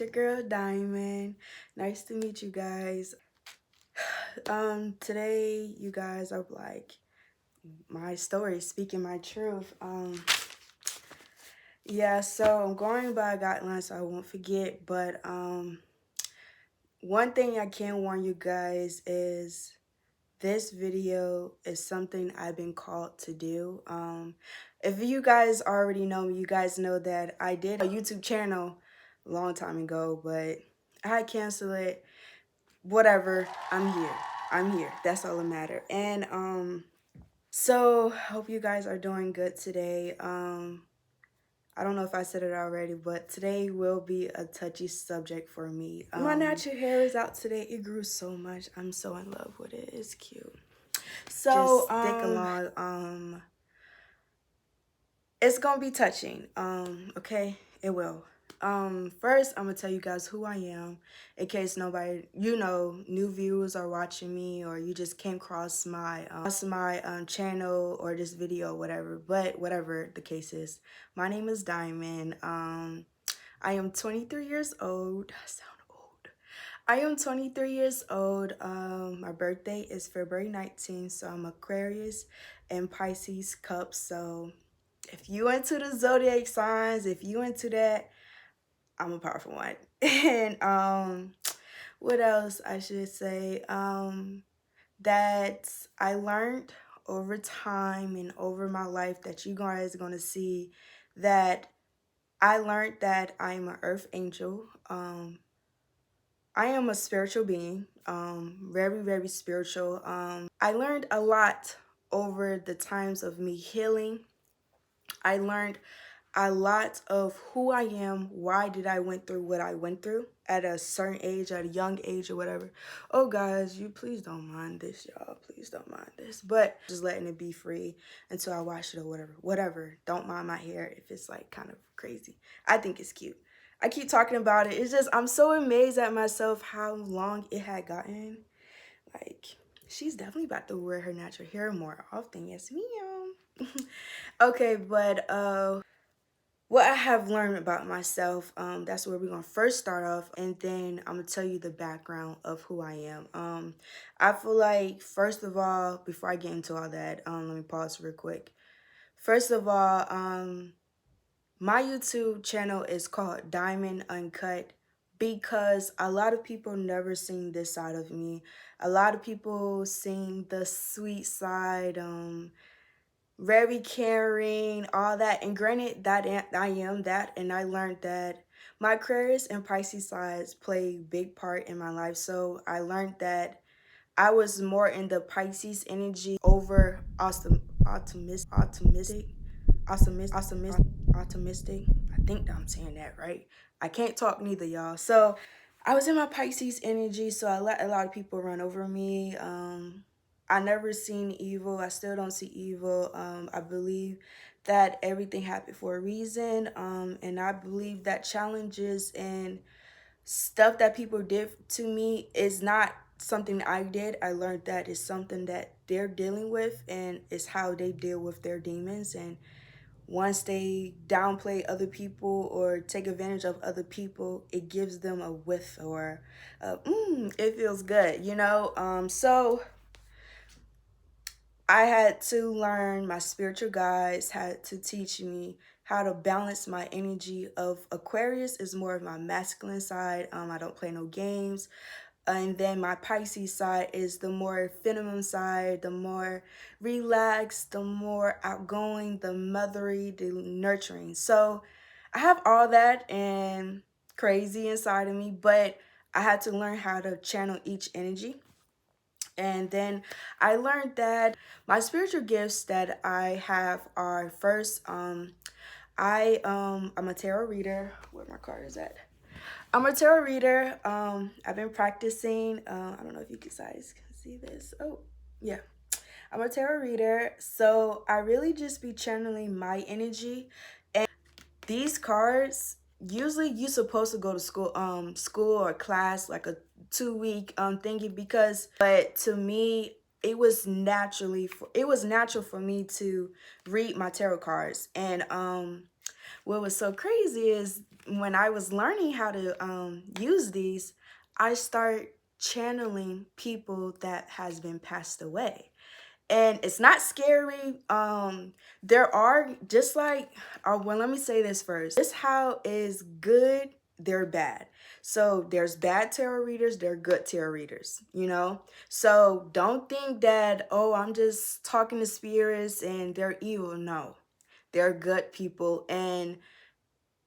your girl Diamond. Nice to meet you guys. Today you guys are like my story, speaking my truth. Yeah, so I'm going by guidelines so I won't forget, but one thing I can warn you guys is this video is something I've been called to do. If you guys already know me, you guys know that I did a YouTube channel a long time ago, but I had canceled it. Whatever, I'm here. That's all that matter. And so hope you guys are doing good today. I don't know if I said it already, but today will be a touchy subject for me. My natural hair is out today. It grew so much. I'm so in love with it. It's cute. So just stick along. It's gonna be touching. Okay, it will. First I'm gonna tell you guys who I am in case nobody, new viewers are watching me, or you just came across my channel or this video, whatever. But whatever the case is, my name is Diamond. I am 23 years old. I sound old. I am 23 years old. My birthday is February 19th, so I'm Aquarius and Pisces cup. So if you into the zodiac signs, if you into that, I'm a powerful one. And what else I should say? That I learned over time and over my life that you guys are gonna see that I learned that I'm an earth angel. I am a spiritual being, very, very spiritual. I learned a lot over the times of me healing. I learned a lot of who I am, why did I went through what I went through at a certain age, at a young age or whatever. Oh guys, you please don't mind this, y'all. Please don't mind this. But just letting it be free until I wash it or whatever. Whatever. Don't mind my hair if it's like kind of crazy. I think it's cute. I keep talking about it. It's just, I'm so amazed at myself how long it had gotten. Like, she's definitely about to wear her natural hair more often. Yes, ma'am. Okay, but what I have learned about myself, that's where we're gonna first start off, and then I'm gonna tell you the background of who I am. I feel like, first of all, before I get into all that, let me pause real quick. First of all, my YouTube channel is called Diamond Uncut because a lot of people never seen this side of me. A lot of people seen the sweet side, very caring, all that. And granted, that I am that, and I learned that my Aquarius and Pisces sides play a big part in my life. So I learned that I was more in the Pisces energy over optimistic. I think I'm saying that right. I can't talk neither, y'all. So I was in my Pisces energy, so I let a lot of people run over me. I never seen evil. I still don't see evil. I believe that everything happened for a reason. And I believe that challenges and stuff that people did to me is not something I did. I learned that it's something that they're dealing with, and it's how they deal with their demons. And once they downplay other people or take advantage of other people, it gives them a whiff or it feels good, you know? So I had to learn, my spiritual guides had to teach me how to balance my energy of Aquarius is more of my masculine side. I don't play no games. And then my Pisces side is the more feminine side, the more relaxed, the more outgoing, the mothery, the nurturing. So I have all that and crazy inside of me, but I had to learn how to channel each energy. And then I learned that my spiritual gifts that I have are first, I'm a tarot reader. Where my card is at? I'm a tarot reader. I've been practicing. I don't know if you guys can see this. Oh, yeah. I'm a tarot reader. So I really just be channeling my energy. And these cards, usually you're supposed to go to school or class, like a 2-week thingy, but to me, it was natural for me to read my tarot cards. And what was so crazy is when I was learning how to use these, I start channeling people that has been passed away. And it's not scary. There are, just like, well, let me say this first. This how is good, they're bad. So there's bad tarot readers, they're good tarot readers, you know? So don't think that, oh, I'm just talking to spirits and they're evil. No, they're good people, and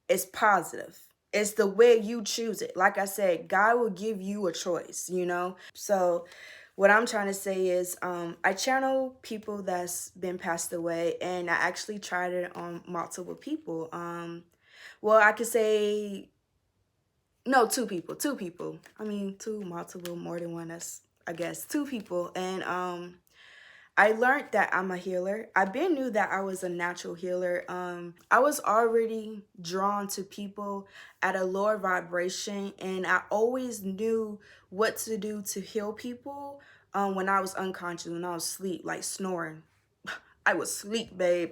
it's positive. It's the way you choose it. Like I said, God will give you a choice, you know? So what I'm trying to say is I channel people that's been passed away, and I actually tried it on multiple people. Well, I could say, no, two people. Two people. I mean, two, multiple, more than one. That's, I guess, two people. And I learned that I'm a healer. I been knew that I was a natural healer. I was already drawn to people at a lower vibration, and I always knew what to do to heal people when I was unconscious, when I was asleep, like snoring. I was sleep, babe.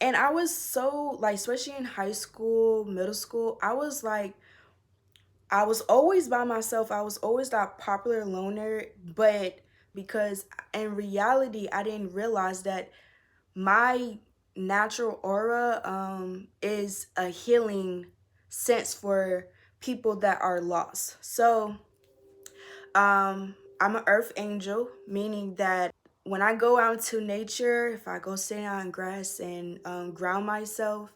And I was so, like, especially in high school, middle school, I was like, I was always by myself. I was always that popular loner, but because in reality, I didn't realize that my natural aura is a healing sense for people that are lost. So I'm an earth angel, meaning that when I go out to nature, if I go sit out in grass and ground myself,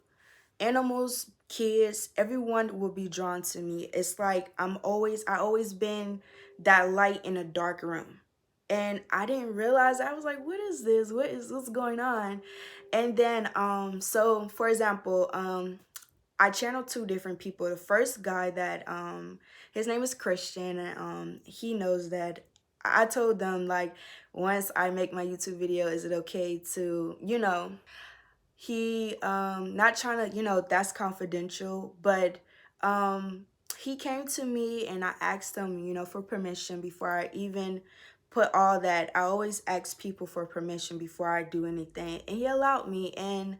animals, kids, everyone will be drawn to me. It's like I always been that light in a dark room. And I didn't realize, I was like, what is this? What's going on? And then so for example, I channeled two different people. The first guy that his name is Christian, and he knows that I told them, like, once I make my YouTube video, is it okay to, you know, he not trying to, you know, that's confidential, but he came to me and I asked him, you know, for permission before I even put all that. I always ask people for permission before I do anything, and he allowed me. And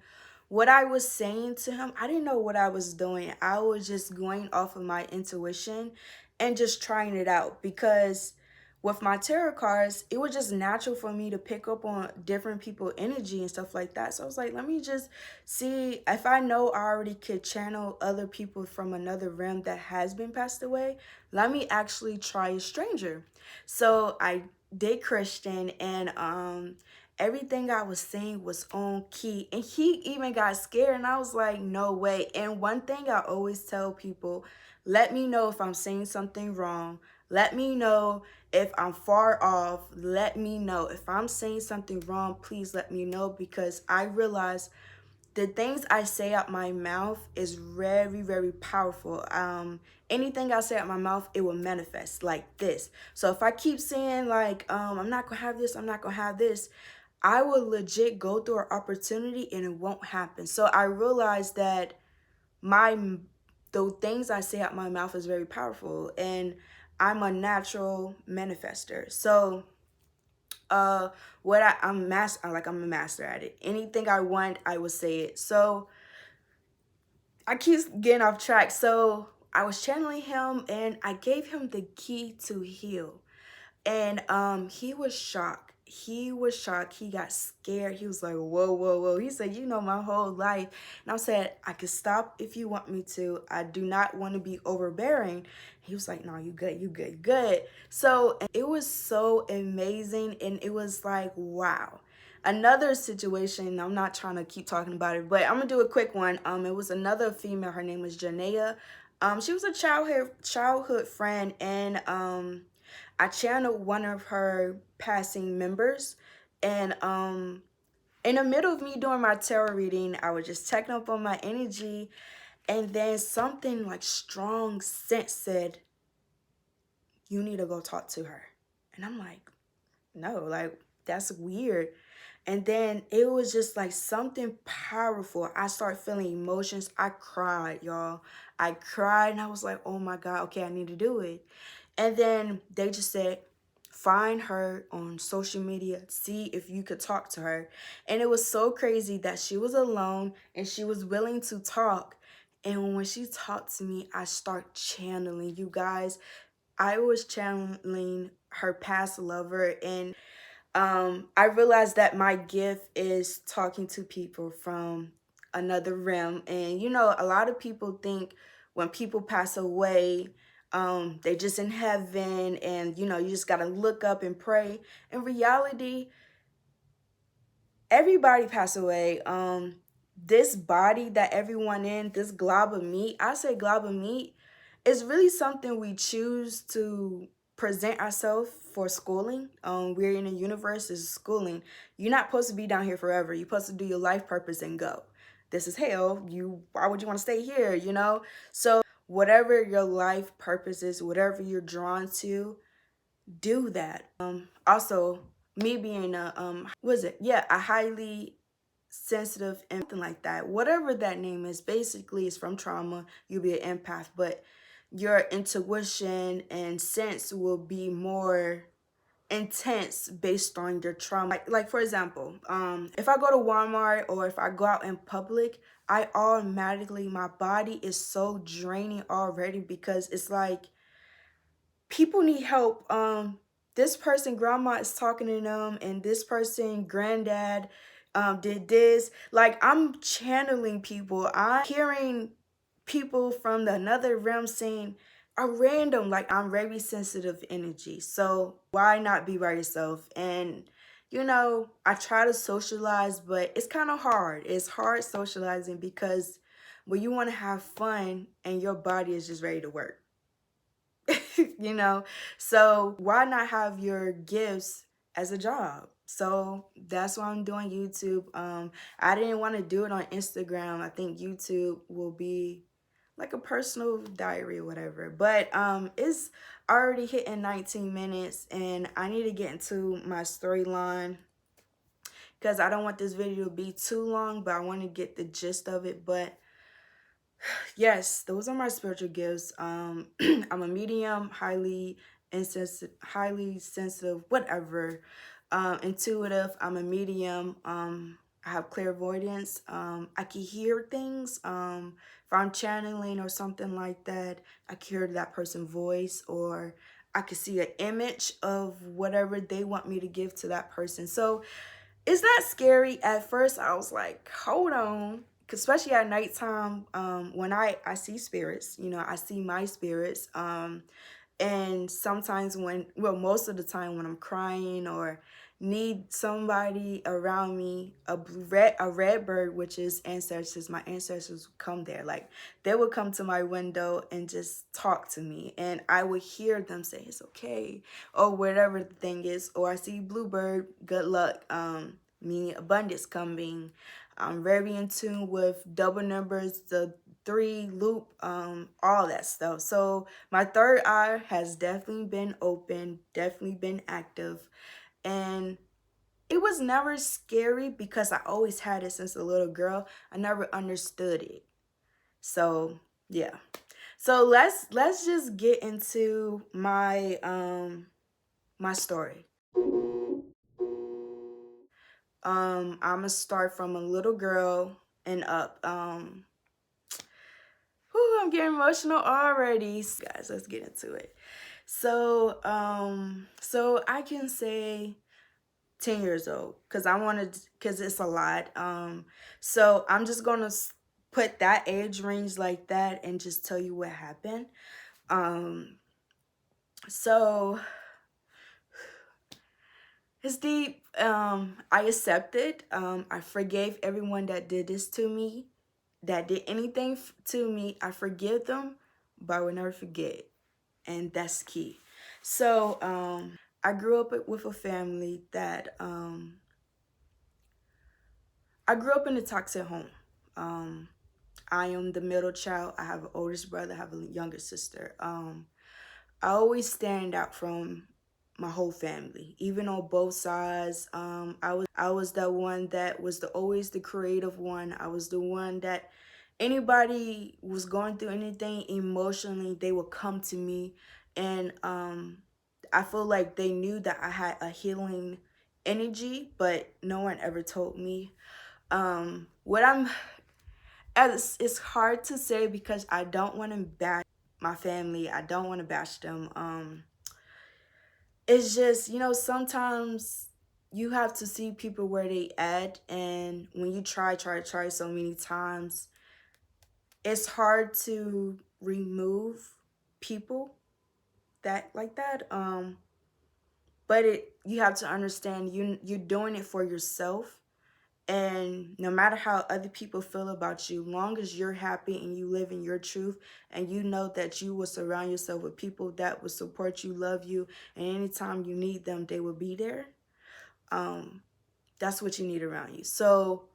what I was saying to him, I didn't know what I was doing. I was just going off of my intuition and just trying it out, because with my tarot cards, it was just natural for me to pick up on different people energy and stuff like that. So I was like, let me just see if I know I already could channel other people from another realm that has been passed away. Let me actually try a stranger. So I did Christian, and everything I was saying was on key, and he even got scared, and I was like, no way. And one thing I always tell people, let me know if I'm saying something wrong. Let me know if I'm far off. Let me know if I'm saying something wrong. Please let me know, because I realize the things I say out my mouth is very, very powerful. Anything I say out my mouth, it will manifest like this. So if I keep saying, like, I'm not gonna have this, I'm not gonna have this, I will legit go through an opportunity and it won't happen. So I realized that the things I say out my mouth is very powerful, and I'm a natural manifester. So I'm a master at it. Anything I want, I will say it. So I keep getting off track. So I was channeling him, and I gave him the key to heal. And he was shocked. He was shocked. He got scared. He was like, whoa, whoa, whoa. He said, you know my whole life. And I said, I could stop if you want me to. I do not want to be overbearing. He was like, no, you good, you good, you good. So it was so amazing. And it was like, wow. Another situation, I'm not trying to keep talking about it, but I'm gonna do a quick one. It was another female. Her name was Janea. She was a childhood friend, and I channeled one of her passing members, and in the middle of me doing my tarot reading, I was just checking up on my energy, and then something like strong sense said, you need to go talk to her. And I'm like, no, like, that's weird. And then it was just like something powerful. I started feeling emotions. I cried, y'all. I cried, and I was like, oh my God, okay, I need to do it. And then they just said, find her on social media, see if you could talk to her. And it was so crazy that she was alone and she was willing to talk. And when she talked to me, I start channeling. You guys, I was channeling her past lover, and I realized that my gift is talking to people from another realm. And you know, a lot of people think when people pass away, they just in heaven, and you know, you just gotta look up and pray. In reality, everybody pass away. This body that everyone in, this glob of meat, I say glob of meat, is really something we choose to present ourselves for schooling. We're in a universe, is schooling. You're not supposed to be down here forever. You're supposed to do your life purpose and go. This is hell. Why would you want to stay here, you know? So whatever your life purpose is, whatever you're drawn to, do that. Also, me being a was it? Yeah, a highly sensitive and something like that. Whatever that name is, basically it's from trauma. You'll be an empath, but your intuition and sense will be more intense based on your trauma. Like for example, if I go to Walmart or if I go out in public, I automatically, my body is so draining already because it's like people need help. This person, grandma is talking to them, and this person, granddad, did this. Like, I'm channeling people. I'm hearing people from another realm saying a random, like, I'm very sensitive energy. So why not be by yourself? And you know, I try to socialize, but it's kind of hard. It's hard socializing because when you want to have fun and your body is just ready to work. You know, so why not have your gifts as a job? So that's why I'm doing YouTube. I didn't want to do it on Instagram. I think YouTube will be like a personal diary or whatever, but it's already hitting 19 minutes and I need to get into my storyline because I don't want this video to be too long, but I want to get the gist of it. But yes, those are my spiritual gifts. I'm a medium, highly insensitive, highly sensitive, whatever. Intuitive. I'm a medium. I have clairvoyance. I can hear things. If I'm channeling or something like that, I can hear that person's voice, or I can see an image of whatever they want me to give to that person. So it's not scary. At first I was like, hold on, especially at nighttime, when I see spirits, you know, I see my spirits, and sometimes when, well, most of the time when I'm crying or need somebody around me, a red bird, which is ancestors, my ancestors would come there. Like, they would come to my window and just talk to me, and I would hear them say it's okay, or whatever the thing is. Or I see bluebird, good luck, meaning abundance coming. I'm very in tune with double numbers, the 3 loop, all that stuff. So my third eye has definitely been open, definitely been active, and it was never scary because I always had it since a little girl. I never understood it. So yeah. So let's just get into my my story. I'ma start from a little girl and up. Whew, I'm getting emotional already. Guys, let's get into it. So, so I can say 10 years old because I wanted, because it's a lot. So I'm just gonna put that age range like that and just tell you what happened. So it's deep. I accepted. I forgave everyone that did this to me, that did anything to me. I forgive them, but I will never forget, and that's key. So I grew up with a family that I grew up in a toxic home. I am the middle child. I have an oldest brother. I have a younger sister. I always stand out from my whole family, even on both sides. I was that one that was always the creative one. I was the one that anybody was going through anything emotionally, they would come to me, and I feel like they knew that I had a healing energy, but no one ever told me. What I'm, as it's hard to say because I don't want to bash my family. I don't want to bash them. It's just, sometimes you have to see people where they at, and when you try so many times, it's hard to remove people that like that. But you have to understand you're doing it for yourself, and no matter how other people feel about you, long as you're happy and you live in your truth, and you know that you will surround yourself with people that will support you, love you, and anytime you need them, they will be there. That's what you need around you. So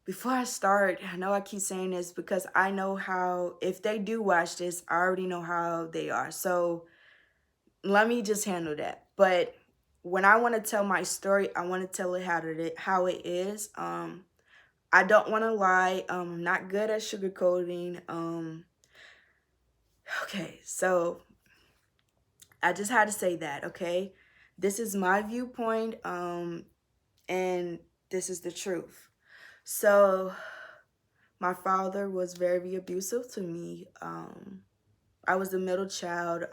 before I start, I know I keep saying this because I know how, if they do watch this, I already know how they are. So let me just handle that. But when I want to tell my story, I want to tell it how it is. I don't want to lie. I'm not good at sugarcoating. Okay, so I just had to say that, okay? This is my viewpoint, and this is the truth. So my father was very abusive to me. I was the middle child.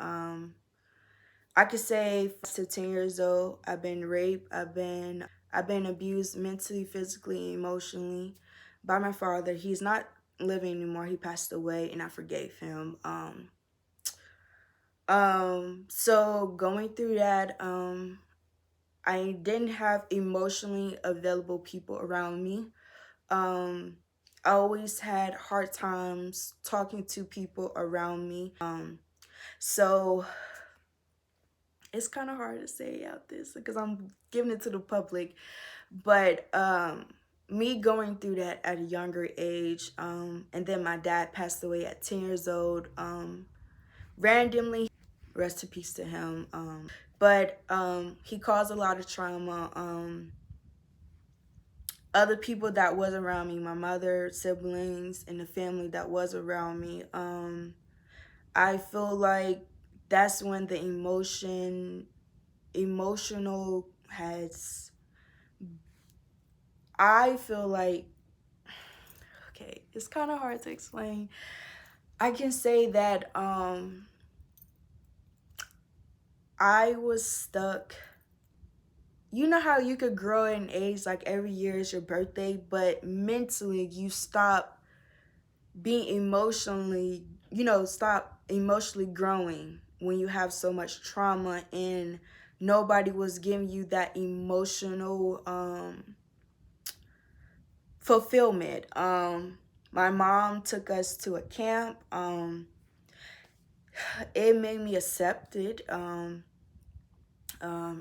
I could say 10 years old, I've been raped. I've been abused mentally, physically, emotionally by my father. He's not living anymore. He passed away, and I forgave him. So going through that, I didn't have emotionally available people around me. I always had hard times talking to people around me. So it's kind of hard to say out this because I'm giving it to the public. But me going through that at a younger age, and then my dad passed away at 10 years old, randomly, rest in peace to him. But he caused a lot of trauma. Other people that was around me, my mother, siblings, and the family that was around me, I feel like that's when the emotional has, I feel like, okay, it's kind of hard to explain. I can say that I was stuck. You know how you could grow in age, like every year is your birthday, but mentally you stop being emotionally, stop emotionally growing when you have so much trauma and nobody was giving you that emotional fulfillment. My mom took us to a camp. It made me accepted.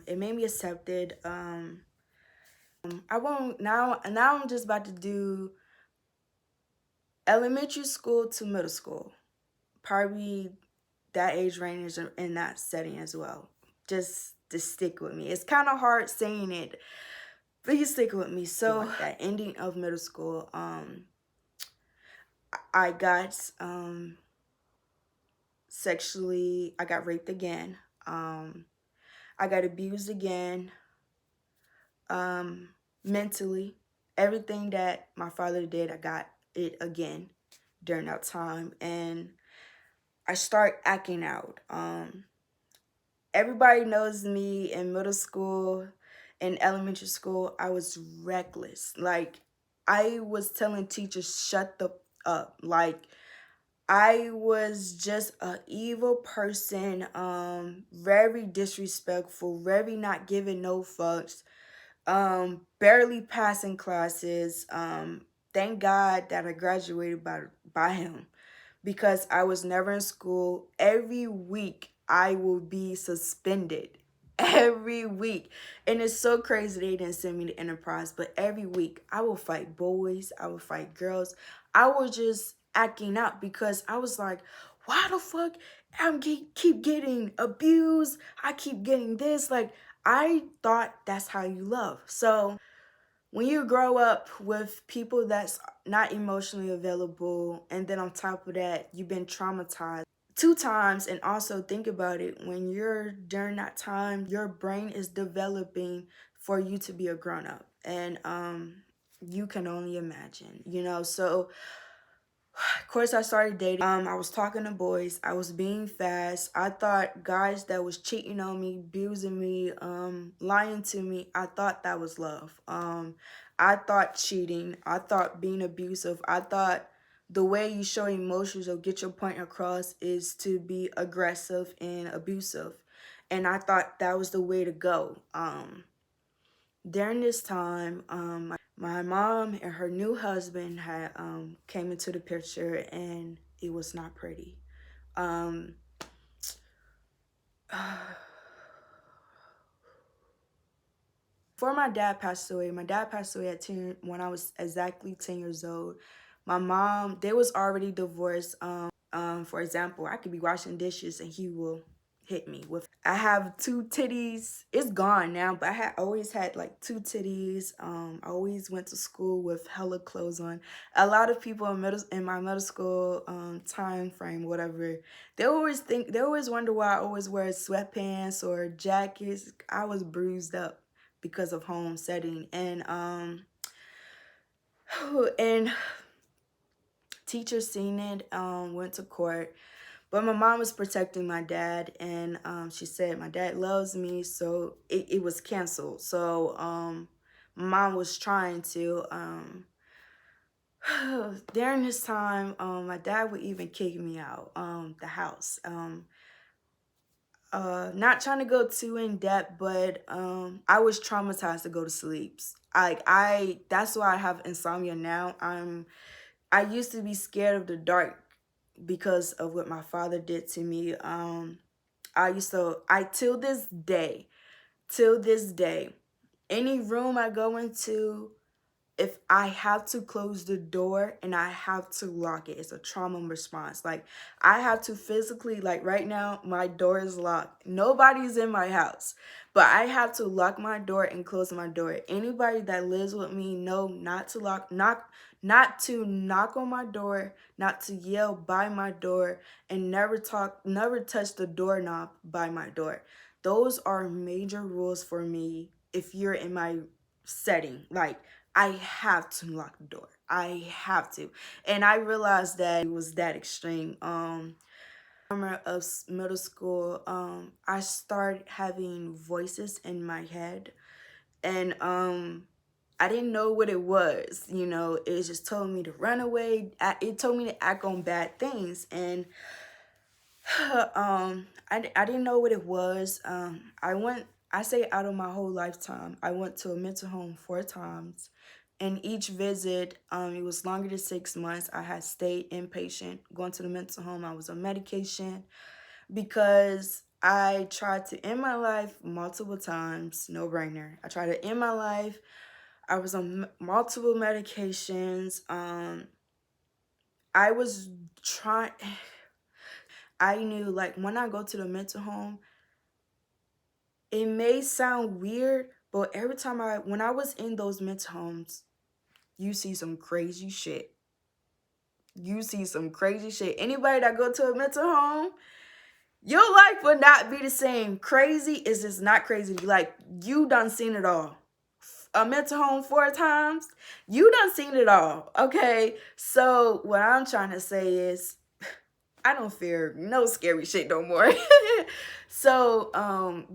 It made me accepted. I won't now. Now I'm just about to do elementary school to middle school. Probably that age range is in that setting as well. Just to stick with me. It's kind of hard saying it, but you stick with me. So that ending of middle school, I got I got raped again. I got abused again, mentally. Everything that my father did, I got it again during that time. And I start acting out. Everybody knows me in middle school, in elementary school, I was reckless. Like, I was telling teachers, shut the up. Like, I was just an evil person, very disrespectful, very not giving no fucks, barely passing classes. Thank God that I graduated by him because I was never in school. Every week I will be suspended. Every week. And it's so crazy they didn't send me to Enterprise, but every week I will fight boys, I will fight girls. I was just acting out because I was like, why the fuck keep getting abused? I keep getting this. Like, I thought that's how you love. So when you grow up with people that's not emotionally available, and then on top of that, you've been traumatized, 2 times. And also think about it, when you're during that time, your brain is developing for you to be a grown up. And you can only imagine, you know. So of course I started dating. I was talking to boys. I was being fast. I thought guys that was cheating on me, abusing me, lying to me, I thought that was love. I thought cheating, I thought being abusive, I thought the way you show emotions or get your point across is to be aggressive and abusive. And I thought that was the way to go. During this time, my mom and her new husband had came into the picture, and it was not pretty. Um, Before my dad passed away at 10 when I was exactly 10 years old. My mom, they was already divorced. For example, I could be washing dishes and he will hit me with. I have 2 titties. It's gone now, but I had always had like 2 titties. I always went to school with hella clothes on. A lot of people in my middle school time frame, whatever, they always wonder why I always wear sweatpants or jackets. I was bruised up because of home setting. And teachers seen it, went to court. But my mom was protecting my dad, and she said my dad loves me, so it was canceled. So my mom was trying to, during this time, my dad would even kick me out the house. Not trying to go too in depth, but I was traumatized to go to sleep. That's why I have insomnia now. I used to be scared of the dark because of what my father did to me. Till this day, any room I go into, if I have to close the door and I have to lock it, it's a trauma response. Like, I have to physically, like right now, my door is locked. Nobody's in my house, but I have to lock my door and close my door. Anybody that lives with me know not to not to knock on my door, not to yell by my door, and never touch the doorknob by my door. Those are major rules for me if you're in my setting. Like, I have to lock the door. I have to. And I realized that it was that extreme. Summer of middle school, I started having voices in my head. And I didn't know what it was. You know, it just told me to run away. It told me to act on bad things. And I didn't know what it was. I say out of my whole lifetime, I went to a mental home 4 times. And each visit, it was longer than 6 months. I had stayed inpatient, going to the mental home. I was on medication because I tried to end my life multiple times. No brainer. I tried to end my life. I was on multiple medications. I was trying. I knew, like, when I go to the mental home, it may sound weird, but every time when I was in those mental homes, you see some crazy shit. You see some crazy shit. Anybody that go to a mental home, your life will not be the same. Crazy is just not crazy. Like, you done seen it all. A mental home 4 times, you done seen it all. Okay, so what I'm trying to say is, I don't fear no scary shit no more. So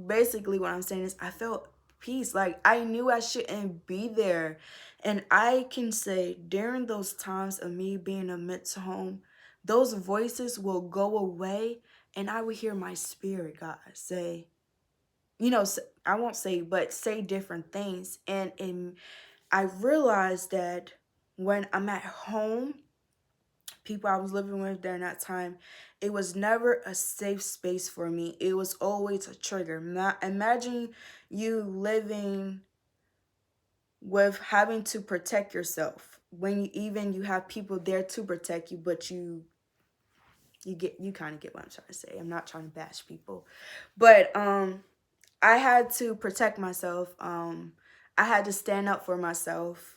basically what I'm saying is I felt peace. Like, I knew I shouldn't be there. And I can say during those times of me being in a mental home, those voices will go away, and I will hear my spirit God say, you know, I won't say, but say different things. And I realized that when I'm at home, people I was living with during that time, it was never a safe space for me. It was always a trigger. Imagine you living with having to protect yourself when you have people there to protect you, but you kind of get what I'm trying to say. I'm not trying to bash people, but I had to protect myself. I had to stand up for myself.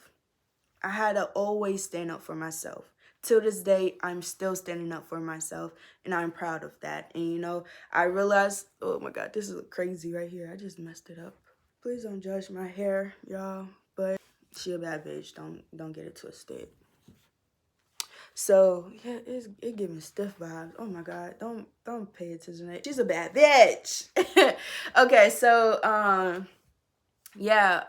I had to always stand up for myself. till this day, I'm still standing up for myself, and I'm proud of that. And, you know, I realized, oh my God, this is crazy right here. I just messed it up. Please don't judge my hair, y'all, but she a bad bitch. Don't get it twisted. So yeah, it give me stiff vibes. Oh my God, don't pay attention to it. She's a bad bitch. Okay, so yeah,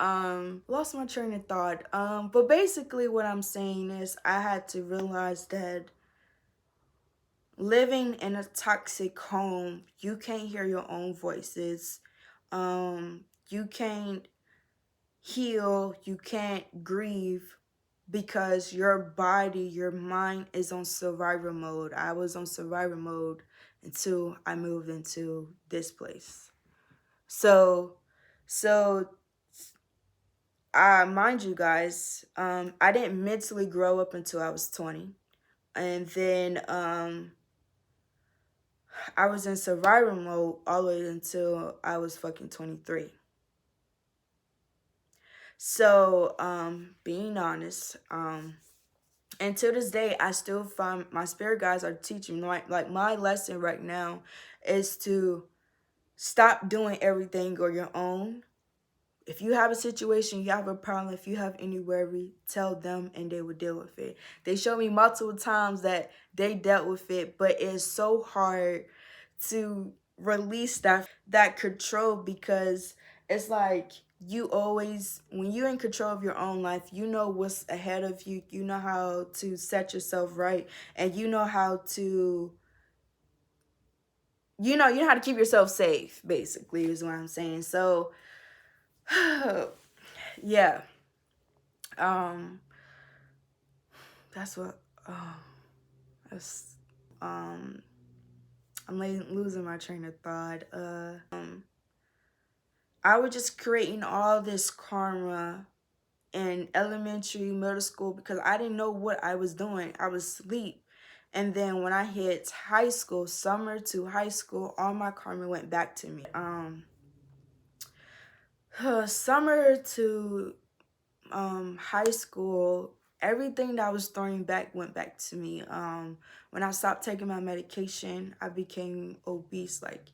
lost my train of thought. But basically what I'm saying is I had to realize that living in a toxic home, you can't hear your own voices. You can't heal, you can't grieve because your body, your mind is on survival mode. I was on survival mode until I moved into this place. So mind you guys, I didn't mentally grow up until I was 20. And then I was in survival mode all the way until I was fucking 23. So, being honest, and to this day, I still find my spirit guides are teaching me, like my lesson right now is to stop doing everything on your own. If you have a situation, you have a problem, if you have any worry, tell them and they will deal with it. They showed me multiple times that they dealt with it, but it's so hard to release that control because it's like you always, when you're in control of your own life, you know what's ahead of you, you know how to set yourself right, and you know how to you know how to keep yourself safe, basically, is what I'm saying. So yeah, um that's what that's I'm losing my train of thought. I was just creating all this karma in elementary, middle school, because I didn't know what I was doing. I was asleep. And then when I hit high school, summer to high school, all my karma went back to me. Summer to high school, everything that I was throwing back went back to me. When I stopped taking my medication, I became obese. Like,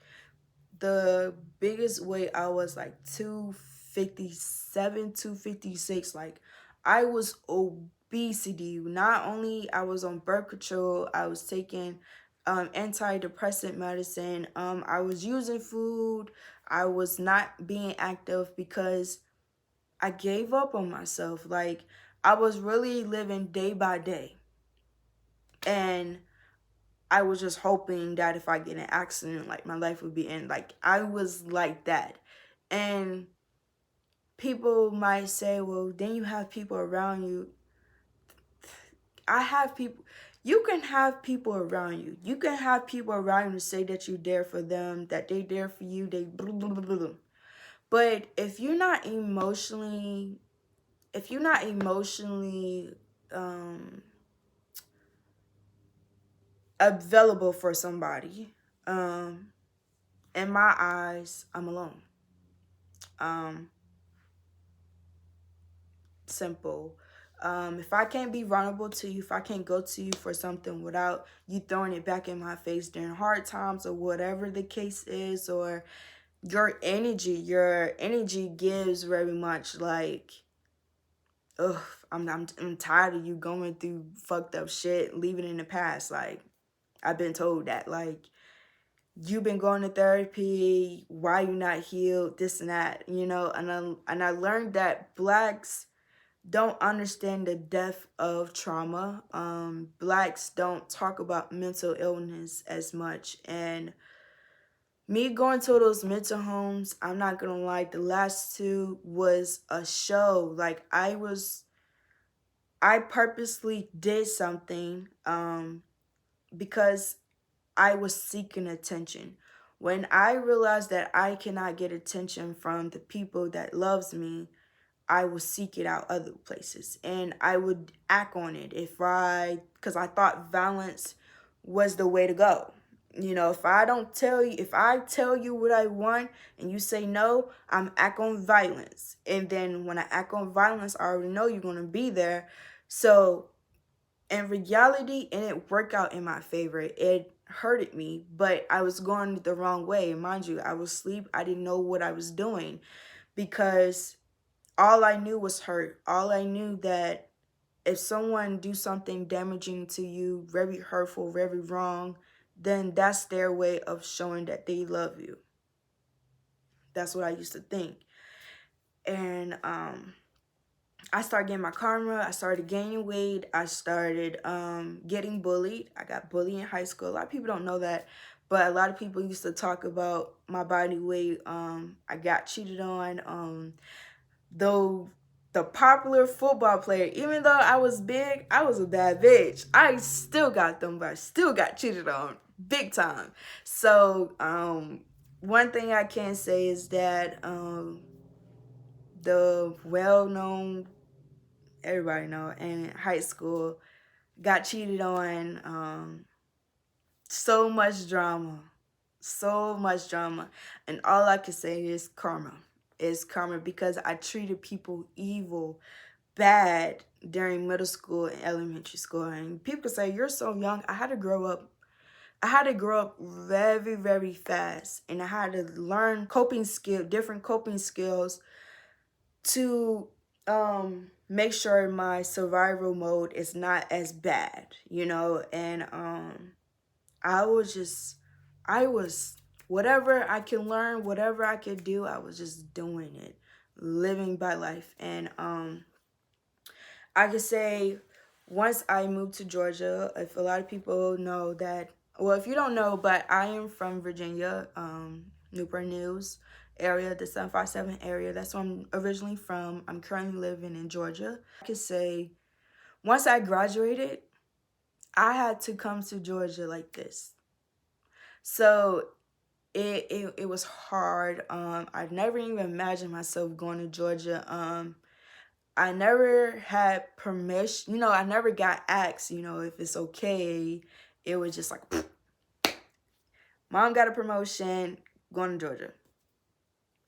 the biggest weight I was like 257, 256. Like, I was obesity. Not only I was on birth control, I was taking antidepressant medicine. I was using food. I was not being active because I gave up on myself. Like, I was really living day by day. And I was just hoping that if I get in an accident, like, my life would be in. Like, I was like that. And people might say, well, then you have people around you. I have people. You can have people around you. You can have people around you to say that you're there for them, that they there for you, they blah, blah, blah, blah. But if you're not emotionally available for somebody, in my eyes, I'm alone. Simple. If I can't be vulnerable to you, if I can't go to you for something without you throwing it back in my face during hard times or whatever the case is, or your energy gives very much like, ugh, I'm tired of you going through fucked up shit, leave it in the past. Like, I've been told that, like, you've been going to therapy, why you not healed, this and that, you know. And I learned that Blacks don't understand the depth of trauma. Blacks don't talk about mental illness as much. And me going to those mental homes, I'm not gonna lie, the last two was a show. Like, I purposely did something because I was seeking attention. When I realized that I cannot get attention from the people that loves me, I would seek it out other places, and I would act on it because I thought violence was the way to go. You know, if I tell you what I want and you say no, I'm act on violence. And then when I act on violence, I already know you're going to be there. So In reality, and it worked out in my favor. It hurted me, but I was going the wrong way. Mind you, I was asleep. I didn't know what I was doing because all I knew was hurt. All I knew that if someone do something damaging to you, very hurtful, very wrong, then that's their way of showing that they love you. That's what I used to think. And I started getting my karma. I started gaining weight. I started getting bullied. I got bullied in high school. A lot of people don't know that, but a lot of people used to talk about my body weight. I got cheated on. Though the popular football player, even though I was big, I was a bad bitch. I still got them, but I still got cheated on big time. So one thing I can say is that the well-known, everybody know, in high school, got cheated on. So much drama. So much drama. And all I can say is karma. It's karma because I treated people evil, bad during middle school and elementary school. And people could say, you're so young. I had to grow up. I had to grow up very, very fast. And I had to learn different coping skills to make sure my survival mode is not as bad, you know. And I was whatever I can learn, whatever I could do, I was just doing it, living by life. And I could say once I moved to Georgia, if a lot of people know that, well, if you don't know, but I am from Virginia, Newport News area, the 757 area. That's where I'm originally from. I'm currently living in Georgia. I could say once I graduated, I had to come to Georgia like this. So it was hard. I never even imagined myself going to Georgia. I never had permission, you know, I never got asked, you know, if it's okay. It was just like, mom got a promotion, going to Georgia.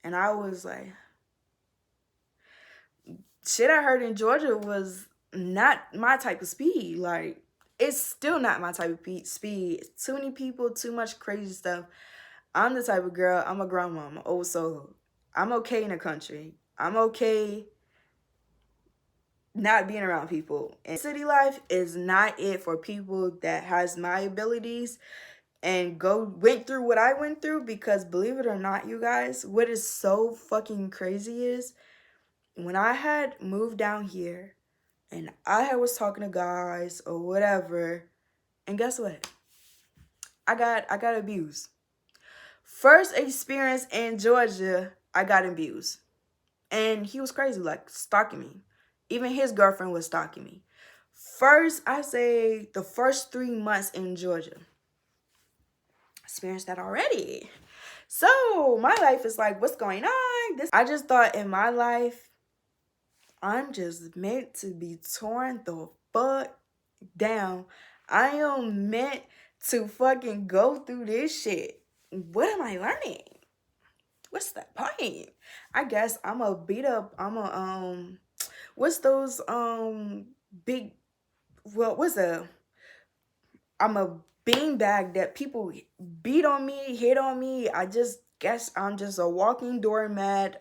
And I was like, shit I heard in Georgia was not my type of speed. Like, it's still not my type of speed. Too many people, too much crazy stuff. I'm the type of girl, I'm a grandma, I'm an old soul. I'm okay in the country. I'm okay not being around people. And city life is not it for people that has my abilities and went through what I went through, because believe it or not, you guys, what is so fucking crazy is when I had moved down here and I was talking to guys or whatever, and guess what? I got abused. First experience in Georgia, I got abused. And he was crazy, like stalking me. Even his girlfriend was stalking me. First, I say the first 3 months in Georgia. Experienced that already. So my life is like, what's going on? I just thought in my life, I'm just meant to be torn the fuck down. I am meant to fucking go through this shit. What am I learning? What's the point? I guess I'm a beat up. What's those big? Well, I'm a beanbag that people beat on me, hit on me. I just guess I'm just a walking doormat.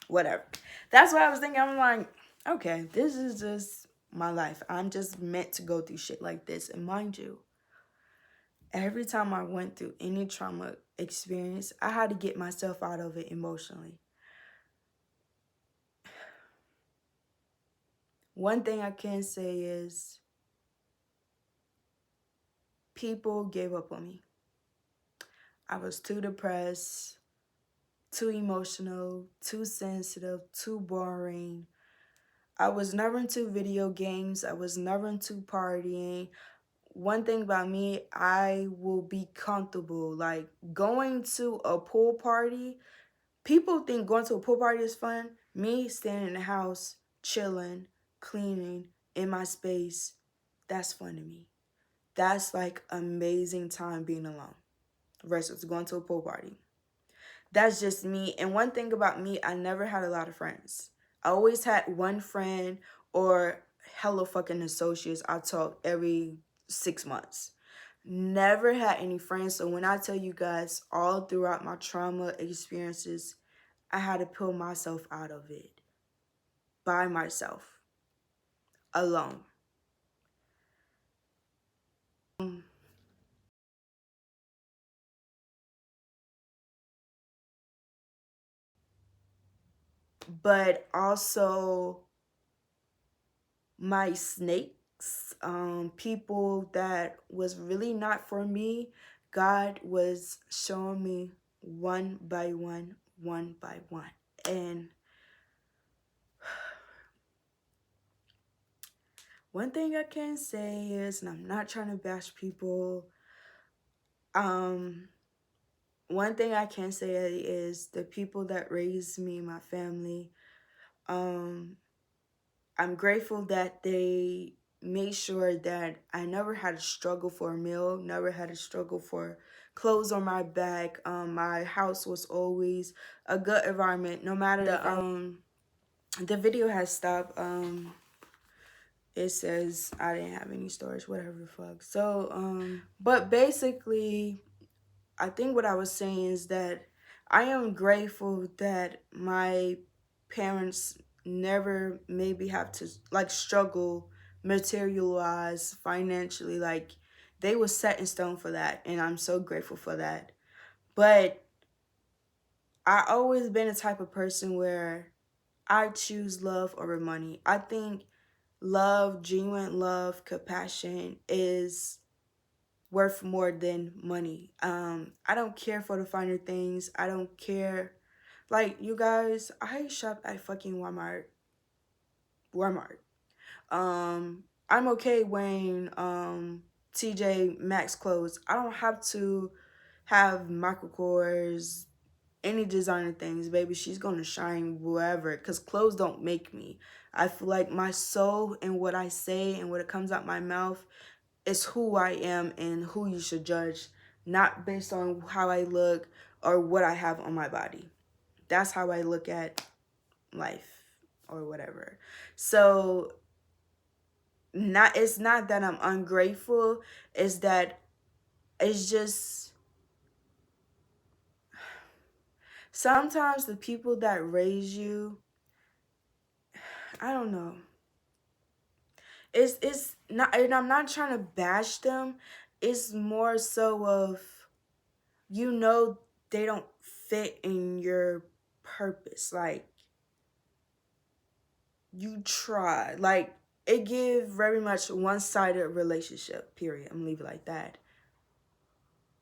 Whatever. That's what I was thinking. I'm like, okay, this is just my life. I'm just meant to go through shit like this. And mind you, every time I went through any trauma experience, I had to get myself out of it emotionally. One thing I can say is people gave up on me. I was too depressed, too emotional, too sensitive, too boring. I was never into video games. I was never into partying. One thing about me, I will be comfortable. Like going to a pool party, people think going to a pool party is fun. Me standing in the house, chilling, cleaning in my space, that's fun to me. That's like amazing time being alone versus going to a pool party. That's just me. And one thing about me, I never had a lot of friends. I always had one friend, or hella fucking associates I talk every 6 months. Never had any friends. So when I tell you guys, all throughout my trauma experiences, I had to pull myself out of it by myself, alone. But also my snakes, people that was really not for me, God was showing me one by one, one by one. And one thing I can say is, and I'm not trying to bash people, one thing I can say is the people that raised me, my family, I'm grateful that they made sure that I never had to struggle for a meal, never had to struggle for clothes on my back. My house was always a good environment, no matter the video has stopped. It says I didn't have any storage, whatever the fuck. So, but basically, I think what I was saying is that I am grateful that my parents never maybe have to like struggle materialize financially. Like they were set in stone for that, and I'm so grateful for that. But I always been a type of person where I choose love over money. I think love, genuine love, compassion is worth more than money. I don't care for the finer things. I don't care. Like, you guys, I shop at fucking Walmart. Walmart. I'm okay wearing TJ Maxx clothes. I don't have to have Michael Kors, any designer things, baby. She's gonna shine wherever, because clothes don't make me. I feel like my soul and what I say and what it comes out my mouth is who I am and who you should judge, not based on how I look or what I have on my body. That's how I look at life or whatever. So it's not that I'm ungrateful, it's that it's just sometimes the people that raise you, I don't know. It's not, and I'm not trying to bash them. It's more so of, you know, they don't fit in your purpose. Like, you try. Like, it give very much one-sided relationship, period. I'm gonna leave it like that.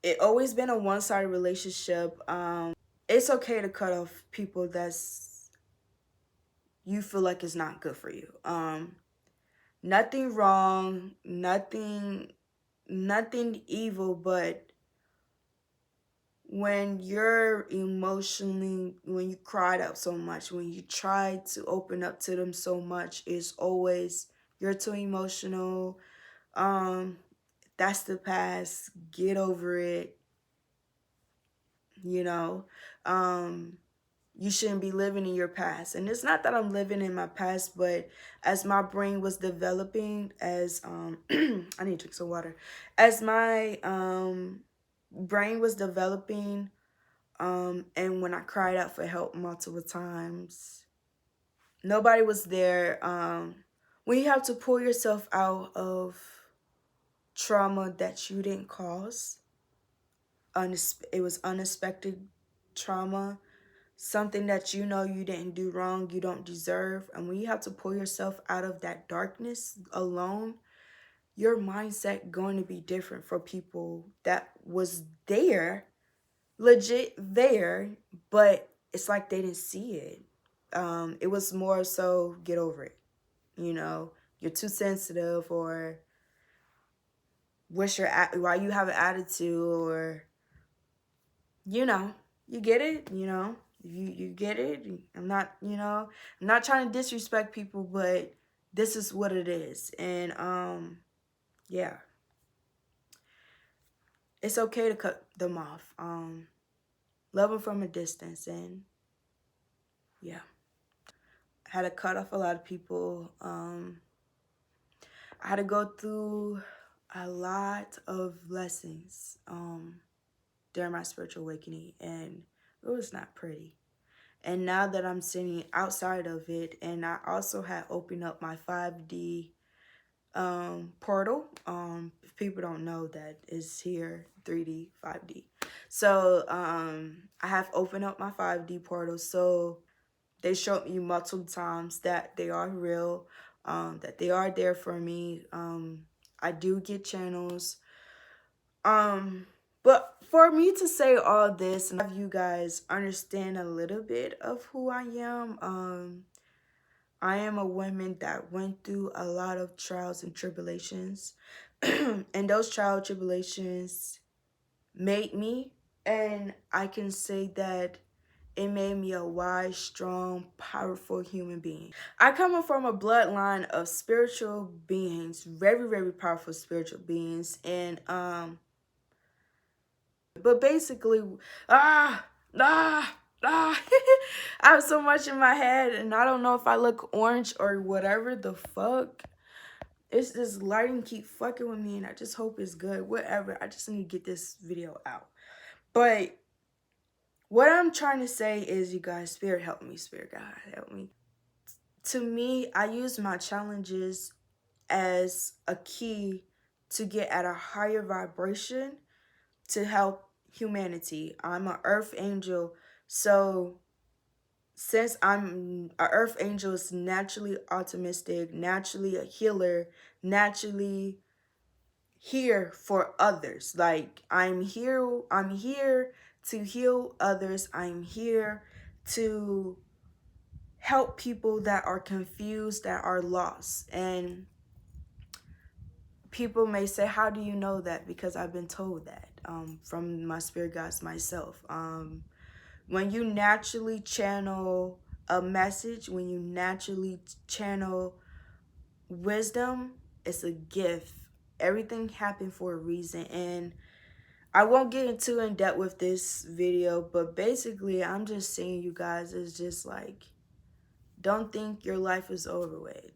It always been a one-sided relationship. It's okay to cut off people that's you feel like is not good for you. Nothing wrong, nothing evil, but when you're emotionally, when you cried out so much, when you tried to open up to them so much, it's always, you're too emotional. That's the past. Get over it. You know, you shouldn't be living in your past. And it's not that I'm living in my past, but as my brain was developing, as I need to drink some water. As my brain was developing, and when I cried out for help multiple times, nobody was there. When you have to pull yourself out of trauma that you didn't cause, it was unexpected trauma, something that you know you didn't do wrong, you don't deserve. And when you have to pull yourself out of that darkness alone, your mindset going to be different for people that was there, legit there, but it's like they didn't see it. It was more so, get over it. You know, you're too sensitive, or why you have an attitude, or you know, you get it, you know, you get it. I'm not, you know, I'm not trying to disrespect people, but this is what it is. And yeah, it's okay to cut them off. Love them from a distance. And yeah, I had to cut off a lot of people. I had to go through a lot of lessons during my spiritual awakening, and it was not pretty. And now that I'm sitting outside of it, and I also had opened up my 5D portal. If people don't know, that is here 3D, 5D. So I have opened up my 5D portal. So they showed me multiple times that they are real, that they are there for me. I do get channels. But for me to say all this and have you guys understand a little bit of who I am a woman that went through a lot of trials and tribulations. And those trials and tribulations made me, and I can say that it made me a wise, strong, powerful human being. I come from a bloodline of spiritual beings, very, very powerful spiritual beings. And but basically, ah, ah, ah, I have so much in my head, and I don't know if I look orange or whatever the fuck. It's this lighting keep fucking with me, and I just hope it's good. Whatever, I just need to get this video out. But what I'm trying to say is, you guys, Spirit help me, Spirit God help me. To me, I use my challenges as a key to get at a higher vibration to help humanity. I'm an earth angel, so since I'm an earth angel, is naturally optimistic, naturally a healer, naturally here for others. Like I'm here to heal others. I'm here to help people that are confused, that are lost. And people may say, how do you know that? Because I've been told that from my spirit guides myself. When you naturally channel a message, when you naturally channel wisdom, it's a gift. Everything happened for a reason. And I won't get into in depth with this video, but basically I'm just saying, you guys, it's just like, don't think your life is over with.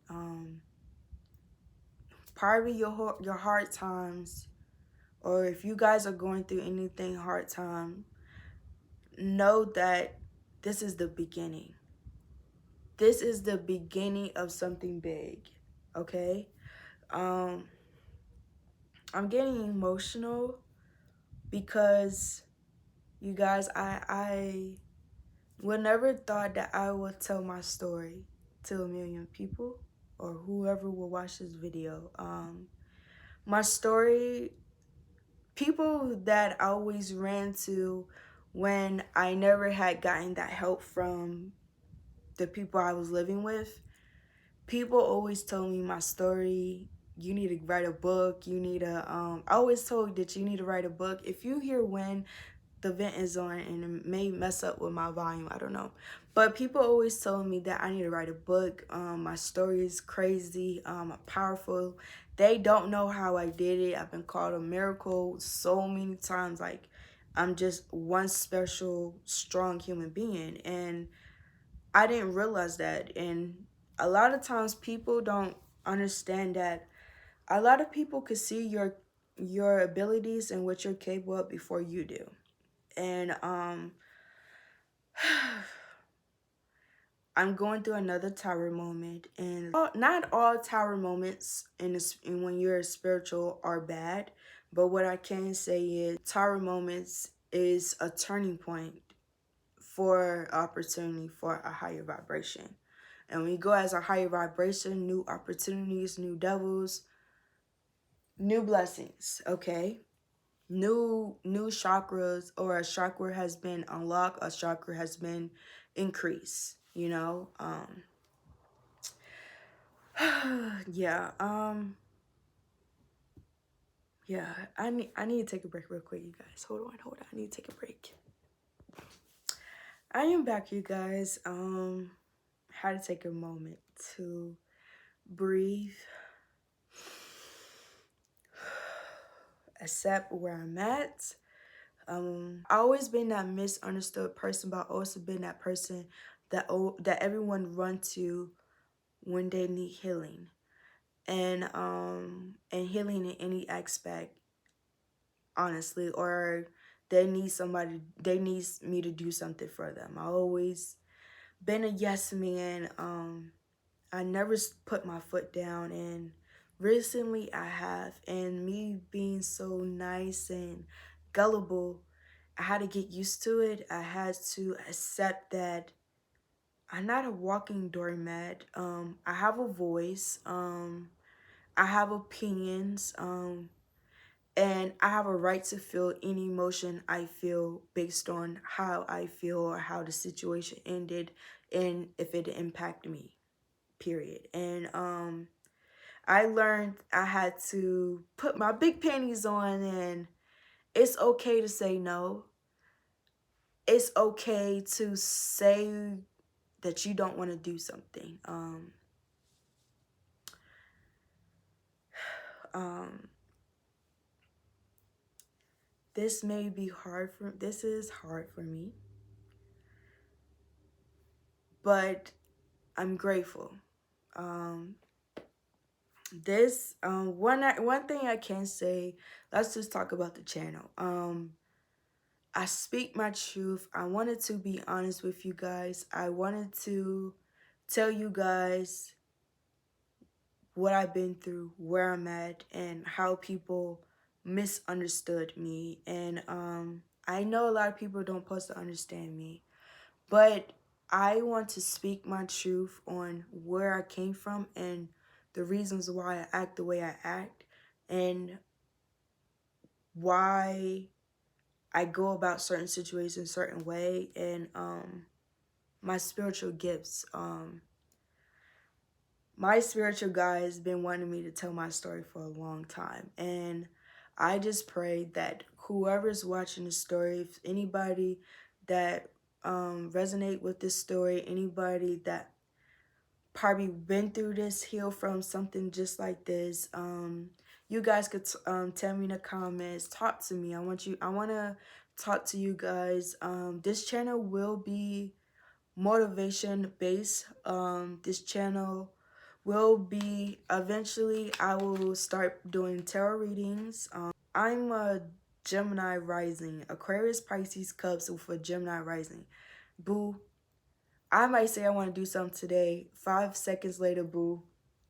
Probably your hard times, or if you guys are going through anything hard time, know that this is the beginning. This is the beginning of something big, okay? I'm getting emotional because, you guys, I would never thought that I would tell my story to a million people or whoever will watch this video. My story, people that I always ran to when I never had gotten that help from the people I was living with. People always told me my story. You need to write a book. You need to, I always told that you need to write a book. If you hear when the vent is on, and it may mess up with my volume, I don't know. But people always told me that I need to write a book. My story is crazy, powerful. They don't know how I did it. I've been called a miracle so many times. Like, I'm just one special, strong human being. And I didn't realize that. And a lot of times people don't understand that a lot of people could see your abilities and what you're capable of before you do. And I'm going through another tower moment, and not all tower moments in when you're spiritual are bad, but what I can say is tower moments is a turning point for opportunity for a higher vibration. And when you go as a higher vibration, new opportunities, new devils, new blessings, okay? New chakras, or a chakra has been unlocked, a chakra has been increased, you know. Yeah, yeah, I need to take a break real quick, you guys. Hold on, I need to take a break. I am back, you guys. Had to take a moment to breathe, accept where I'm at. I always been that misunderstood person, but also been that person that everyone run to when they need healing. and healing in any aspect, honestly, or they need me to do something for them. I always been a yes man. I never put my foot down, and recently I have. And me being so nice and gullible, I had to get used to it. I had to accept that I'm not a walking doormat. I have a voice. I have opinions. And I have a right to feel any emotion I feel based on how I feel or how the situation ended and if it impacted me, period. And I learned I had to put my big panties on, and it's okay to say no. It's okay to say that you don't want to do something. Um, this is hard for me, but I'm grateful. One thing I can say, let's just talk about the channel. I speak my truth. I wanted to be honest with you guys. I wanted to tell you guys what I've been through, where I'm at, and how people misunderstood me. And I know a lot of people don't supposed to understand me, but I want to speak my truth on where I came from and the reasons why I act the way I act, and why I go about certain situations a certain way, and my spiritual gifts. My spiritual guide has been wanting me to tell my story for a long time, and I just pray that whoever's watching the story, if anybody that resonate with this story, anybody that probably been through this, heal from something just like this, you guys could tell me in the comments, talk to me. I want to talk to you guys. This channel will be motivation based. This channel will be, eventually I will start doing tarot readings. I'm a Gemini rising, Aquarius, Pisces, Cubs with a Gemini rising. Boo, I might say I want to do something today. 5 seconds later, boo,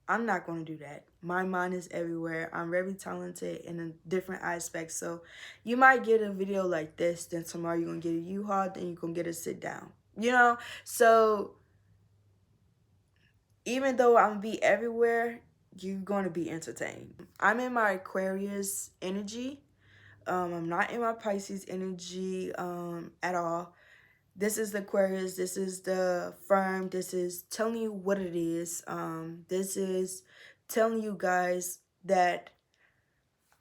I'm not going to do that. My mind is everywhere. I'm very talented in a different aspect. So you might get a video like this, then tomorrow you're going to get a U-Haul, then you're going to get a sit down. You know? So even though I'm going to be everywhere, you're going to be entertained. I'm in my Aquarius energy. I'm not in my Pisces energy at all. This is the Aquarius. This is the firm. This is telling you what it is. This is telling you guys that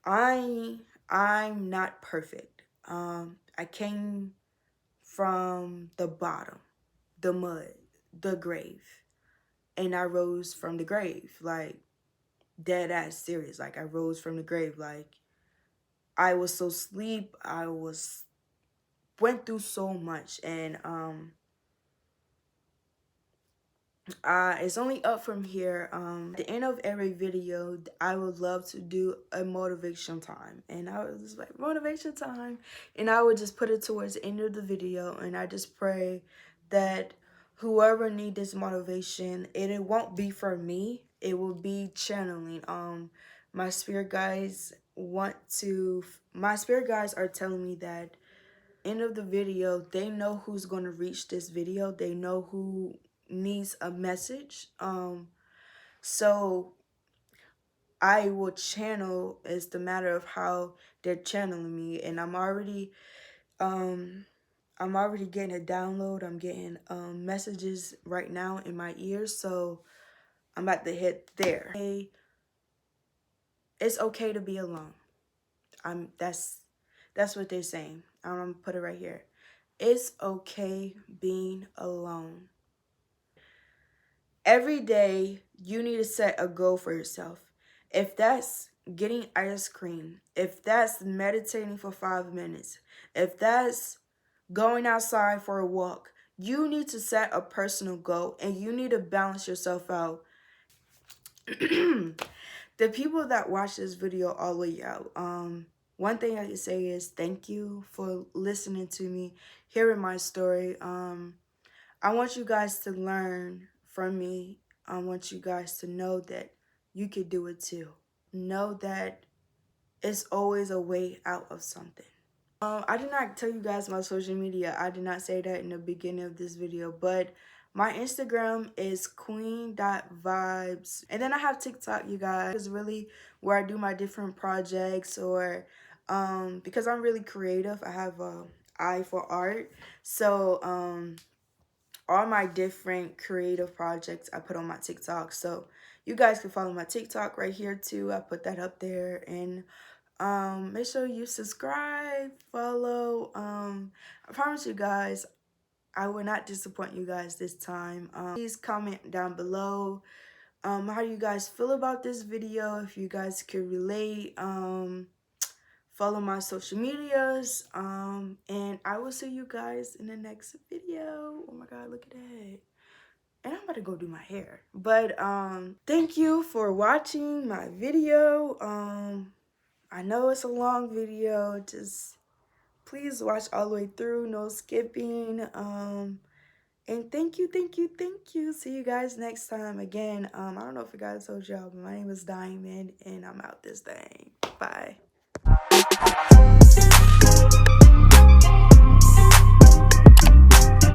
I'm not perfect. I came from the bottom, the mud, the grave, and I rose from the grave, like dead ass serious. Like I rose from the grave. Like I was so sleep. Went through so much, and it's only up from here. At the end of every video, I would love to do a motivation time, and I was just like, motivation time, and I would just put it towards the end of the video, and I just pray that whoever need this motivation, it won't be for me, it will be channeling. My spirit guides are telling me that end of the video, they know who's going to reach this video. They know who needs a message. So I will channel. It's the matter of how they're channeling me, and I'm already getting a download. I'm getting messages right now in my ears, so I'm about to hit there. Hey, it's okay to be alone. That's what they're saying. I'm gonna put it right here. It's okay being alone. Every day, you need to set a goal for yourself. If that's getting ice cream, if that's meditating for 5 minutes, if that's going outside for a walk, you need to set a personal goal, and you need to balance yourself out. the people that watch this video all the way out, one thing I can say is thank you for listening to me, hearing my story. I want you guys to learn from me. I want you guys to know that you could do it too. Know that it's always a way out of something. I did not tell you guys my social media. I did not say that in the beginning of this video, but my Instagram is queen.vibes. And then I have TikTok, you guys. It's really where I do my different projects, or because I'm really creative, I have a eye for art. So all my different creative projects I put on my TikTok. So you guys can follow my TikTok right here too. I put that up there. And make sure you subscribe, follow. I promise you guys I will not disappoint you guys this time. Please comment down below how you guys feel about this video, if you guys could relate. Follow my social medias, and I will see you guys in the next video. Oh my god, look at that. And I'm about to go do my hair. But thank you for watching my video. I know it's a long video, just please watch all the way through, no skipping. And thank you, thank you, thank you. See you guys next time. Again, I don't know if you guys told y'all, but my name is Diamond, and I'm out this thing. Bye.